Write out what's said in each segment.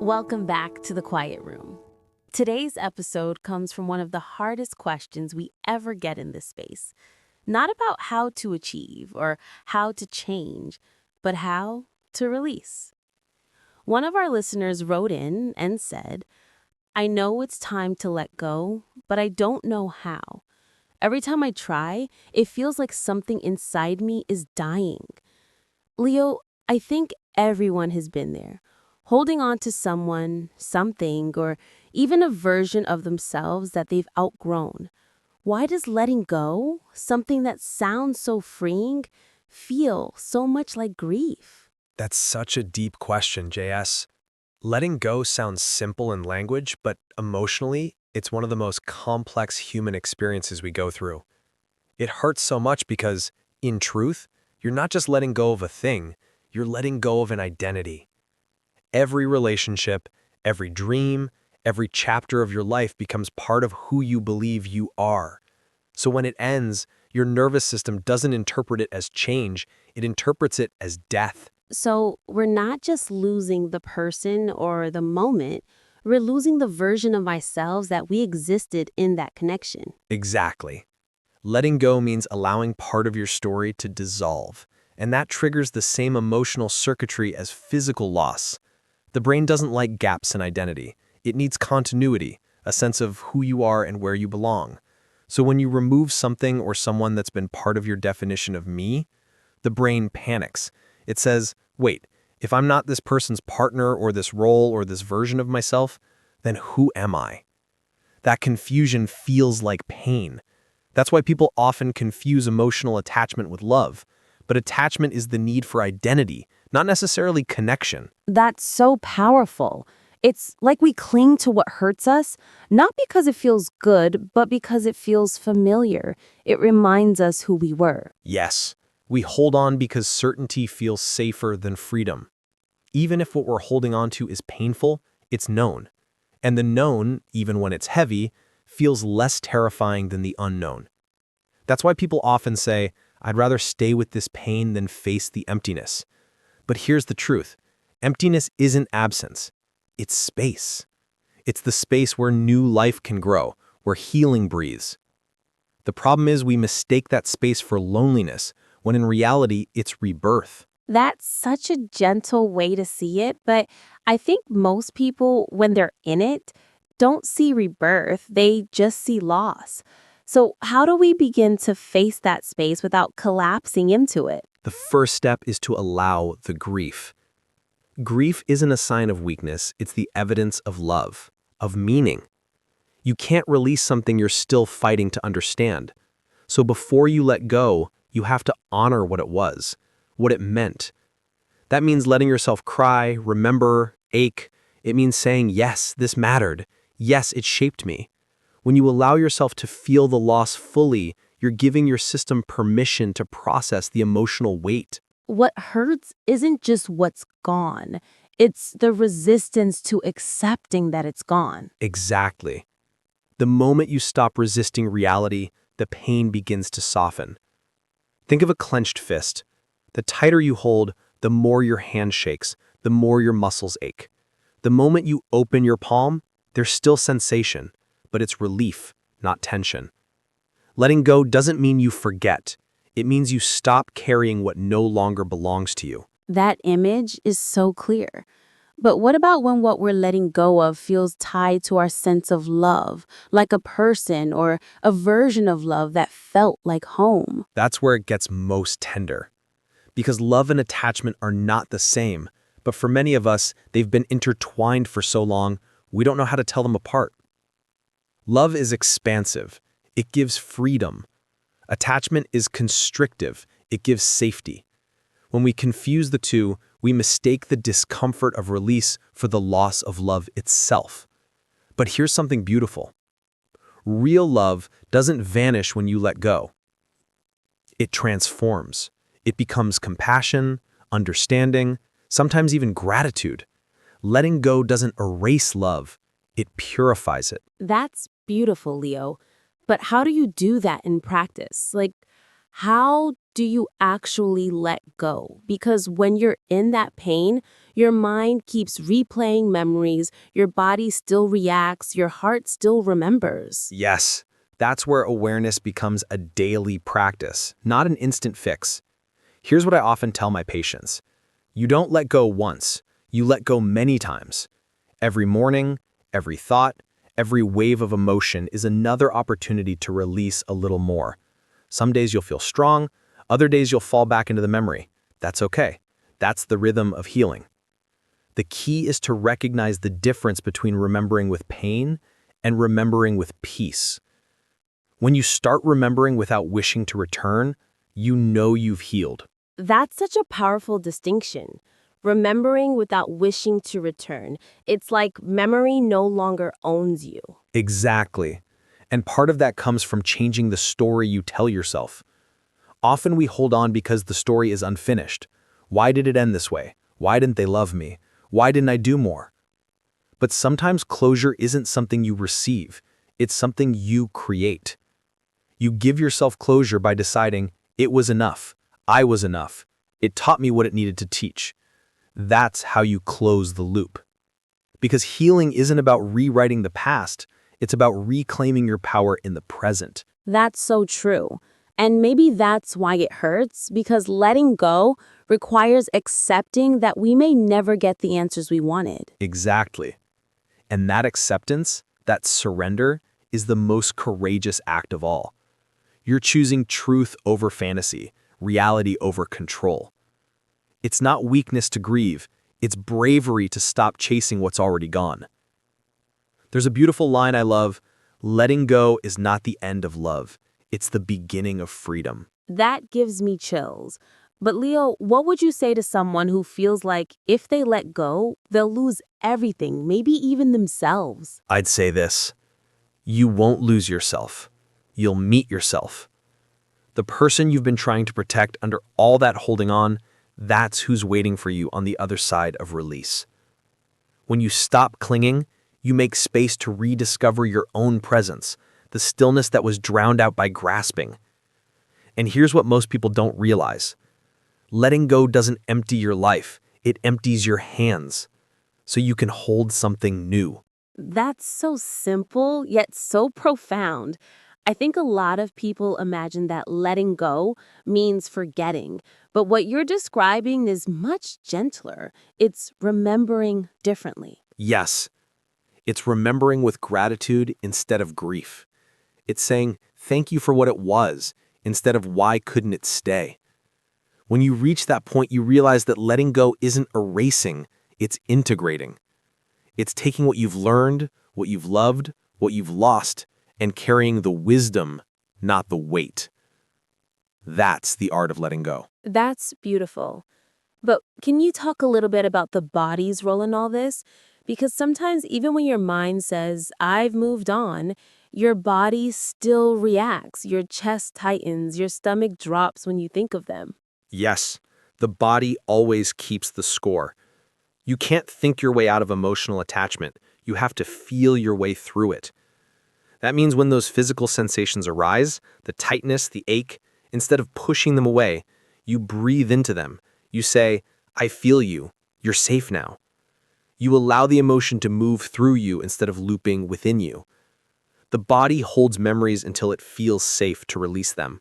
Welcome back to the Quiet Room. Today's episode comes from one of the hardest questions we ever get in this space. Not about how to achieve or how to change, but how to release. One of our listeners wrote in and said, I know it's time to let go, but I don't know how. Every time I try, it feels like something inside me is dying. Leo, I think everyone has been there. Holding on to someone, something, or even a version of themselves that they've outgrown. Why does letting go, something that sounds so freeing, feel so much like grief? That's such a deep question, JS. Letting go sounds simple in language, but emotionally, it's one of the most complex human experiences we go through. It hurts so much because, in truth, you're not just letting go of a thing, you're letting go of an identity. Every relationship, every dream, every chapter of your life becomes part of who you believe you are. So when it ends, your nervous system doesn't interpret it as change, it interprets it as death. So we're not just losing the person or the moment, we're losing the version of ourselves that we existed in that connection. Exactly. Letting go means allowing part of your story to dissolve, and that triggers the same emotional circuitry as physical loss. The brain doesn't like gaps in identity. It needs continuity, a sense of who you are and where you belong. So when you remove something or someone that's been part of your definition of me, the brain panics. It says, wait, if I'm not this person's partner or this role or this version of myself, then who am I? That confusion feels like pain. That's why people often confuse emotional attachment with love. But attachment is the need for identity, not necessarily connection. That's so powerful. It's like we cling to what hurts us, not because it feels good, but because it feels familiar. It reminds us who we were. Yes, we hold on because certainty feels safer than freedom. Even if what we're holding on to is painful, it's known. And the known, even when it's heavy, feels less terrifying than the unknown. That's why people often say, I'd rather stay with this pain than face the emptiness. But here's the truth. Emptiness isn't absence. It's space. It's the space where new life can grow, where healing breathes. The problem is we mistake that space for loneliness, when in reality, it's rebirth. That's such a gentle way to see it, but I think most people, when they're in it, don't see rebirth, they just see loss. So how do we begin to face that space without collapsing into it? The first step is to allow the grief. Grief isn't a sign of weakness, it's the evidence of love, of meaning. You can't release something you're still fighting to understand. So before you let go, you have to honor what it was, what it meant. That means letting yourself cry, remember, ache. It means saying, yes, this mattered. Yes, it shaped me. When you allow yourself to feel the loss fully, you're giving your system permission to process the emotional weight. What hurts isn't just what's gone. It's the resistance to accepting that it's gone. Exactly. The moment you stop resisting reality, the pain begins to soften. Think of a clenched fist. The tighter you hold, the more your hand shakes, the more your muscles ache. The moment you open your palm, there's still sensation, but it's relief, not tension. Letting go doesn't mean you forget. It means you stop carrying what no longer belongs to you. That image is so clear. But what about when what we're letting go of feels tied to our sense of love, like a person or a version of love that felt like home? That's where it gets most tender. Because love and attachment are not the same, but for many of us, they've been intertwined for so long, we don't know how to tell them apart. Love is expansive. It gives freedom. Attachment is constrictive. It gives safety. When we confuse the two, we mistake the discomfort of release for the loss of love itself. But here's something beautiful. Real love doesn't vanish when you let go. It transforms. It becomes compassion, understanding, sometimes even gratitude. Letting go doesn't erase love. It purifies it. That's beautiful, Leo. But how do you do that in practice? Like, how do you actually let go? Because when you're in that pain, your mind keeps replaying memories, your body still reacts, your heart still remembers. Yes, that's where awareness becomes a daily practice, not an instant fix. Here's what I often tell my patients. You don't let go once, you let go many times. Every morning, every thought, every wave of emotion is another opportunity to release a little more. Some days you'll feel strong, other days you'll fall back into the memory. That's okay. That's the rhythm of healing. The key is to recognize the difference between remembering with pain and remembering with peace. When you start remembering without wishing to return, you know you've healed. That's such a powerful distinction. Remembering without wishing to return. It's like memory no longer owns you. Exactly. And part of that comes from changing the story you tell yourself. Often we hold on because the story is unfinished. Why did it end this way? Why didn't they love me? Why didn't I do more? But sometimes closure isn't something you receive. It's something you create. You give yourself closure by deciding, it was enough. I was enough. It taught me what it needed to teach. That's how you close the loop. Because healing isn't about rewriting the past, it's about reclaiming your power in the present. That's so true. And maybe that's why it hurts, because letting go requires accepting that we may never get the answers we wanted. Exactly. And that acceptance, that surrender, is the most courageous act of all. You're choosing truth over fantasy, reality over control. It's not weakness to grieve, it's bravery to stop chasing what's already gone. There's a beautiful line I love, letting go is not the end of love, it's the beginning of freedom. That gives me chills. But Leo, what would you say to someone who feels like if they let go, they'll lose everything, maybe even themselves? I'd say this, you won't lose yourself, you'll meet yourself. The person you've been trying to protect under all that holding on, that's who's waiting for you on the other side of release. When you stop clinging, you make space to rediscover your own presence, the stillness that was drowned out by grasping. And here's what most people don't realize. Letting go doesn't empty your life, it empties your hands, so you can hold something new. That's so simple, yet so profound. I think a lot of people imagine that letting go means forgetting, but what you're describing is much gentler. It's remembering differently. Yes, it's remembering with gratitude instead of grief. It's saying, thank you for what it was, instead of why couldn't it stay. When you reach that point, you realize that letting go isn't erasing, it's integrating. It's taking what you've learned, what you've loved, what you've lost, and carrying the wisdom, not the weight. That's the art of letting go. That's beautiful. But can you talk a little bit about the body's role in all this? Because sometimes even when your mind says, I've moved on, your body still reacts. Your chest tightens, your stomach drops when you think of them. Yes, the body always keeps the score. You can't think your way out of emotional attachment. You have to feel your way through it. That means when those physical sensations arise, the tightness, the ache, instead of pushing them away, you breathe into them. You say, I feel you. You're safe now. You allow the emotion to move through you instead of looping within you. The body holds memories until it feels safe to release them.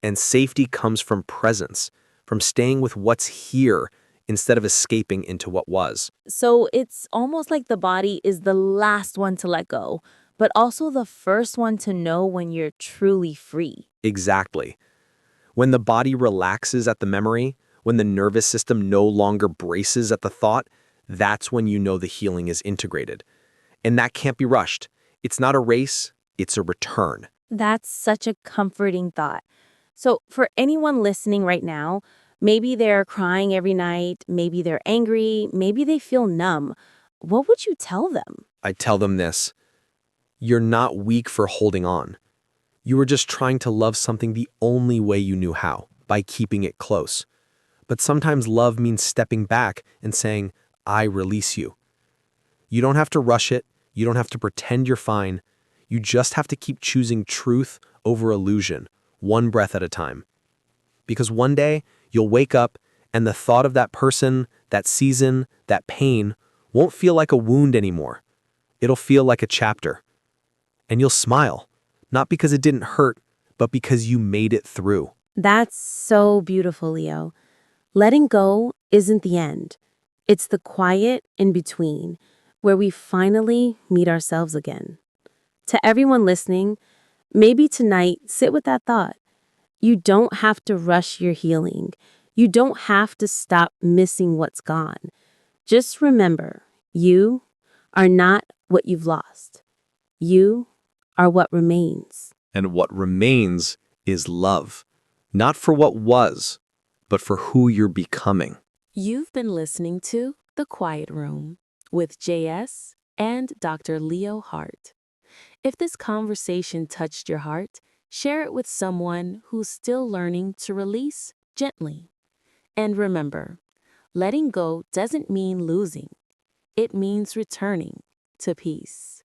And safety comes from presence, from staying with what's here instead of escaping into what was. So it's almost like the body is the last one to let go, but also the first one to know when you're truly free. Exactly. When the body relaxes at the memory, when the nervous system no longer braces at the thought, that's when you know the healing is integrated. And that can't be rushed. It's not a race, it's a return. That's such a comforting thought. So for anyone listening right now, maybe they're crying every night, maybe they're angry, maybe they feel numb. What would you tell them? I tell them this, you're not weak for holding on. You were just trying to love something the only way you knew how, by keeping it close. But sometimes love means stepping back and saying, I release you. You don't have to rush it. You don't have to pretend you're fine. You just have to keep choosing truth over illusion, one breath at a time. Because one day, you'll wake up and the thought of that person, that season, that pain won't feel like a wound anymore. It'll feel like a chapter. And you'll smile, not because it didn't hurt, but because you made it through. That's so beautiful, Leo. Letting go isn't the end. It's the quiet in between, where we finally meet ourselves again. To everyone listening, maybe tonight sit with that thought. You don't have to rush your healing. You don't have to stop missing what's gone. Just remember, you are not what you've lost. You are what remains. And what remains is love. Not for what was, but for who you're becoming. You've been listening to The Quiet Room with JS and Dr. Leo Hart. If this conversation touched your heart, share it with someone who's still learning to release gently. And remember, letting go doesn't mean losing. It means returning to peace.